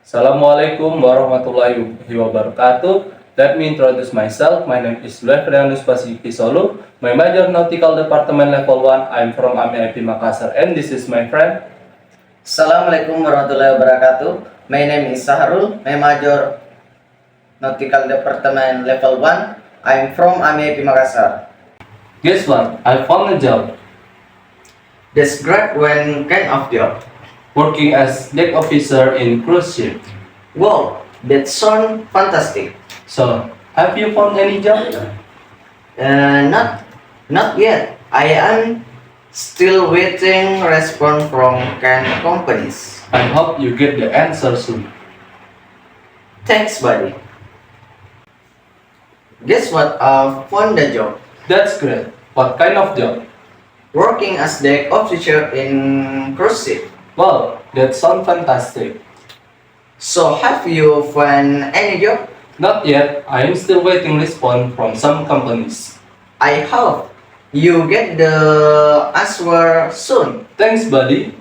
Assalamualaikum warahmatullahi wabarakatuh. Let me introduce myself. My name is Luevrianus Pasingki Sollu. My major nautical department level 1. I'm from AIPI Makassar, and this is my friend. Assalamualaikum warahmatullahi wabarakatuh. My name is SAHRUL. My major nautical department level 1. I'm from AIPI Makassar. Guess what? I found a job That's great. When kind of job? working as deck officer in cruise ship. Wow, that sounds fantastic. So, have you found any job? Not yet. I am still waiting response from kind companies. I hope you get the answer soon. Thanks, buddy. Guess what? I found the job. That's great. What kind of job? Working as deck officer in cruise ship. Well, that sounds fantastic. So, have you found any job? Not yet. I am still waiting response from some companies. I hope you get the answer soon. Thanks, buddy.